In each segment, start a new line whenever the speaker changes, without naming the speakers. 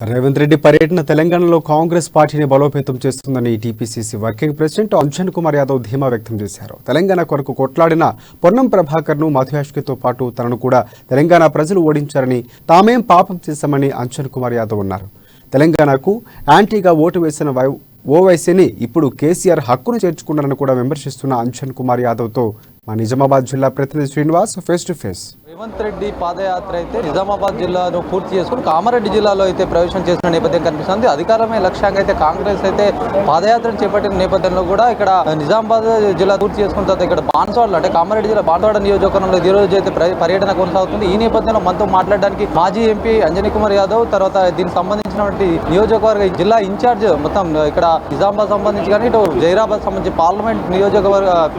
రేవంత్ రెడ్డి పర్యటన తెలంగాణలో కాంగ్రెస్ పార్టీని బలోపేతం చేస్తుందని TPCC working president Anjan Kumar Yadav ధీమా వ్యక్తం చేశారు. తెలంగాణ కొరకు కొట్లాడిన పొన్నం ప్రభాకర్ను మధుయాష్కితో పాటు తనను కూడా తెలంగాణ ప్రజలు ఓడించారని, తామేం పాపం చేశామని అంజన్ కుమార్ యాదవ్ అన్నారు. తెలంగాణకు యాంటీగా ఓటు వేసిన ఓవైసీని ఇప్పుడు కేసీఆర్ హక్కును చేర్చుకున్నారని కూడా విమర్శిస్తున్న అంజన్ కుమార్ యాదవ్తో మా నిజామాబాద్ జిల్లా ప్రతినిధి Srinivas face to face.
Revanth Reddy padayatra అయితే నిజామాబాద్ జిల్లాను పూర్తి చేసుకుని కామారెడ్డి జిల్లాలో అయితే ప్రవేశం చేసిన నేపథ్యం కనిపిస్తుంది. అధికారమే లక్ష్యంగా అయితే కాంగ్రెస్ అయితే పాదయాత్రను చేపట్టిన నేపథ్యంలో కూడా ఇక్కడ నిజామాబాద్ జిల్లా పూర్తి చేసుకున్న తర్వాత ఇక్కడ బాన్స్వాడలో అంటే కామారెడ్డి జిల్లా బాన్స్వాడ నియోజకవర్గంలో ఈ రోజు అయితే పర్యటన కొనసాగుతుంది. ఈ నేపథ్యంలో మనతో మాట్లాడడానికి మాజీ ఎంపీ అంజనీ కుమార్ యాదవ్, తర్వాత దీనికి సంబంధించినటువంటి నియోజకవర్గ జిల్లా ఇన్ఛార్జ్ మొత్తం ఇక్కడ నిజామాబాద్ సంబంధించి కానీ ఇటు జైరాబాద్ సంబంధించి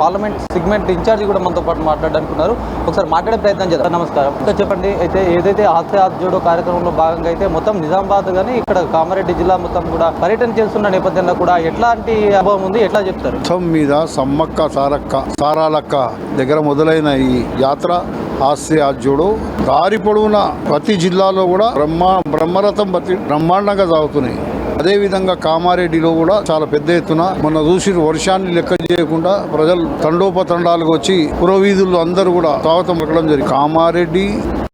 పార్లమెంట్ సెగ్మెంట్ ఇన్ఛార్జ్ కూడా మనతో పాటు మాట్లాడడానికి ఉన్నారు. ఒకసారి మాట్లాడే ప్రయత్నం చేద్దాం. నమస్కారం. ఇంకా చెప్పండి, అయితే ఏదైతే హాస్యాత్ జోడో కార్యక్రమంలో భాగంగా అయితే మొత్తం నిజామాబాద్ కానీ ఇక్కడ కామారెడ్డి జిల్లా మొత్తం కూడా పర్యటన చేస్తున్న నేపథ్యంలో కూడా ఎట్లాంటి అనుభవం ఉంది, ఎట్లా చెప్తారు?
మొత్తం మీద సమ్మక్క సారాలక్క దగ్గర మొదలైన ఈ యాత్ర హాస్యాత్ జోడో దారి పొడవున ప్రతి జిల్లాలో కూడా బ్రహ్మరథం బ్రహ్మాండంగా సాగుతున్నాయి. అదేవిధంగా కామారెడ్డిలో కూడా చాలా పెద్ద ఎత్తున మొన్న చూసి వర్షాన్ని లెక్క చేయకుండా ప్రజలు తండోపతండాలుగా వచ్చి పురవీధుల్లో అందరూ కూడా స్వాగతం పలకడం జరిగింది. కామారెడ్డి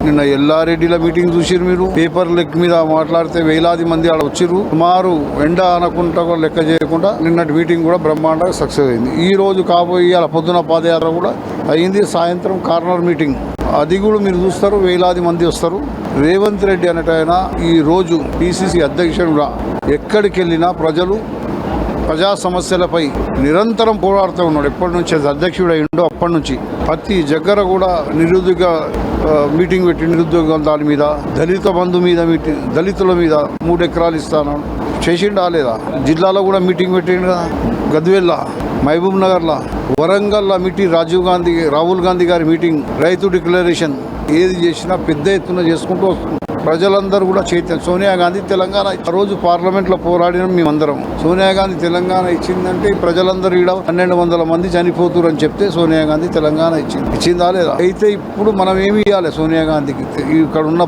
నిన్న ఎల్లారెడ్డిల మీటింగ్ చూసిరు. మీరు పేపర్ లెక్క మీద మాట్లాడితే వేలాది మంది ఆడ వచ్చిర్రు. సుమారు ఎండ అనకుండా లెక్క చేయకుండా నిన్నటి మీటింగ్ కూడా బ్రహ్మాండంగా సక్సెస్ అయింది. ఈ రోజు కాబోయే అలా పొద్దున పాదయాత్ర కూడా అయింది. సాయంత్రం కార్నర్ మీటింగ్, అది కూడా మీరు చూస్తారు, వేలాది మంది వస్తారు. రేవంత్ రెడ్డి అనేటైన ఈ రోజు పిసిసి అధ్యక్షుడుగా ఎక్కడికి వెళ్ళినా ప్రజా సమస్యలపై నిరంతరం పోరాడుతూ ఉన్నాడు. ఎప్పటి నుంచి అధ్యక్షుడు అయ్యిండో అప్పటి నుంచి ప్రతి దగ్గర కూడా నిరుద్యోగ మీటింగ్ పెట్టి నిరుద్యోగాల మీద, దళిత బంధు మీద మీటింగ్, దళితుల మీద 3 ఎకరాలు ఇస్తాను చేసిండా లేదా? జిల్లాలో కూడా మీటింగ్ పెట్టిండు కదా. గద్వేల్లా, మహబూబ్ నగర్లా, వరంగల్లా మీటింగ్, రాహుల్ గాంధీ గారి మీటింగ్, రైతు డిక్లరేషన్, ఏది చేసినా పెద్ద ఎత్తున చేసుకుంటూ వస్తుంది. ప్రజలందరూ కూడా చైతన్యం. సోనియా గాంధీ తెలంగాణ ఆ రోజు పార్లమెంట్లో పోరాడిన మేమందరం. సోనియా గాంధీ తెలంగాణ ఇచ్చిందంటే ప్రజలందరూ ఈడ 1200 మంది చనిపోతున్నారు అని చెప్తే సోనియా గాంధీ తెలంగాణ ఇచ్చిందా లేదా? అయితే ఇప్పుడు మనం ఏమి ఇవ్వాలి సోనియా గాంధీకి? ఇక్కడ ఉన్న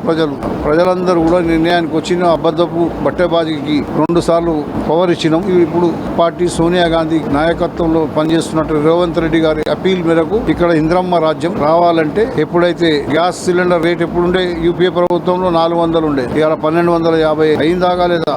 ప్రజలందరూ కూడా నిర్ణయానికి వచ్చిన అబద్ధపు బట్టెబాజీకి 2 సార్లు పవర్ ఇచ్చినాం. ఇప్పుడు పార్టీ సోనియా గాంధీ నాయకత్వంలో పనిచేస్తున్నట్టు రేవంత్ రెడ్డి గారి అపీల్ మేరకు ఇక్కడ ఇంద్రమ్మ రాజ్యం రావాలంటే, ఎప్పుడైతే గ్యాస్ సిలిండర్ రేట్ ఎప్పుడుండే యూపీఏ ప్రభుత్వంలో 400 ఉండే, ఇవాళ 1250 అయిందాగా లేదా?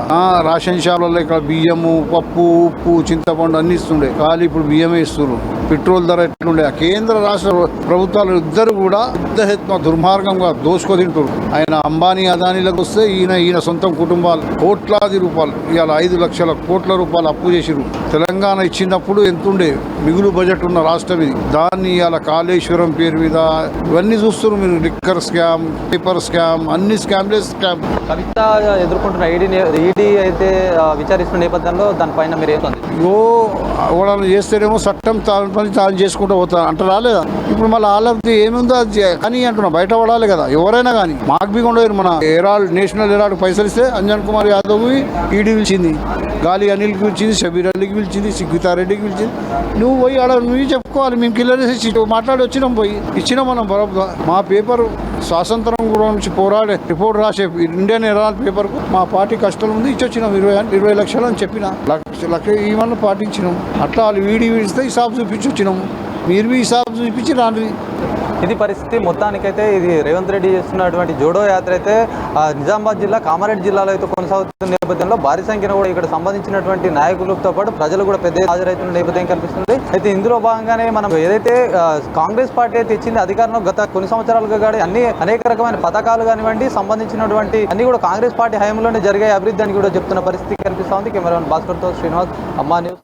రేషన్ షాపులలో ఇక్కడ బియ్యము, పప్పు, ఉప్పు, చింతపండు అన్ని ఇస్తుండే, ఖాళీ ఇప్పుడు బియ్యమే ఇస్తున్నారు. పెట్రోల్ ధర ఎట్లుండే? కేంద్ర రాష్ట్ర ప్రభుత్వాలు ఇద్దరు కూడా పెద్ద ఎత్తున దుర్మార్గంగా దోచుకో తింటారు. ఆయన అంబానీ అదానీలకు వస్తే ఈయన సొంతం కుటుంబాలు కోట్లాది రూపాయలు, ఇవాళ 5 లక్షల కోట్ల రూపాయలు అప్పు చేసిరు. తెలంగాణ ఇచ్చినప్పుడు ఎంతుండే మిగులు బడ్జెట్ ఉన్న రాష్ట్రం ఇది. దాన్ని ఇవాళ కాళేశ్వరం పేరు మీద ఇవన్నీ చూస్తున్నారు మీరు. లిక్కర్ స్కామ్, పేపర్ స్కామ్, అన్ని స్కామ్.
కవిత ఎదుర్కొంటున్న ఈడీ అయితే విచారిస్తున్న నేపథ్యంలో దానిపైన మీరు ఏం
వాళ్ళు చేస్తేనేమో చట్టం తాను చేసుకుంటూ పోతారు అంట రాలేదా? ఇప్పుడు మళ్ళీ వాళ్ళది ఏముందో అది కానీ అంటున్నా, బయట పడాలి కదా ఎవరైనా కానీ. మాకు బి కొండ మన నేషనల్ హెరాల్డ్ పైసలు ఇస్తే అంజన్ కుమార్ యాదవ్ ఈడీ పిలిచింది, గాలి అనిల్కి పిలిచింది, షబీర్ అలీకి పిలిచింది, సిగ్గుతారెడ్డికి పిలిచింది. నువ్వు పోయి ఆడ నువ్వు చెప్పుకోవాలి. మేము కిల్లరేసి మాట్లాడి వచ్చినాం, పోయి ఇచ్చినాం మనం బరాబర్. మా పేపర్ స్వాతంత్రం కూడా నుంచి పోరాడే రిపోర్ట్ రాసే ఇండియన్ హెరాల్డ్ పేపర్కు మా పార్టీ కష్టం ఉంది, ఇచ్చొచ్చినాం 20 లక్షలు అని చెప్పిన లక్ష ఇవన్నీ పాటించినాం. అట్లా వాళ్ళు వీడి వీడిస్తే హిసాబు చూపించి వచ్చినాము. మీరు మీ హిసాబు చూపించి రాండి.
ఇది పరిస్థితి. మొత్తానికైతే ఇది రేవంత్ రెడ్డి చేస్తున్నటువంటి జోడో యాత్ర అయితే నిజామాబాద్ జిల్లా కామారెడ్డి జిల్లాలో అయితే కొనసాగుతున్న నేపథ్యంలో భారీ సంఖ్యలో కూడా ఇక్కడ సంబంధించిన నాయకులతో పాటు ప్రజలు కూడా పెద్ద హాజరవుతున్న నేపథ్యం కనిపిస్తుంది. అయితే ఇందులో భాగంగానే మనం ఏదైతే కాంగ్రెస్ పార్టీ అయితే ఇచ్చింది అధికారంలో గత కొన్ని సంవత్సరాలుగా కానీ అనేక రకమైన పథకాలు కానివ్వండి, సంబంధించినటువంటి అన్ని కూడా కాంగ్రెస్ పార్టీ హయాంలోనే జరిగే అభివృద్ధి అని కూడా చెప్తున్న పరిస్థితి కనిపిస్తోంది. కెమెరామెన్ భాస్కర్తో శ్రీనివాస్, అమ్మా న్యూస్.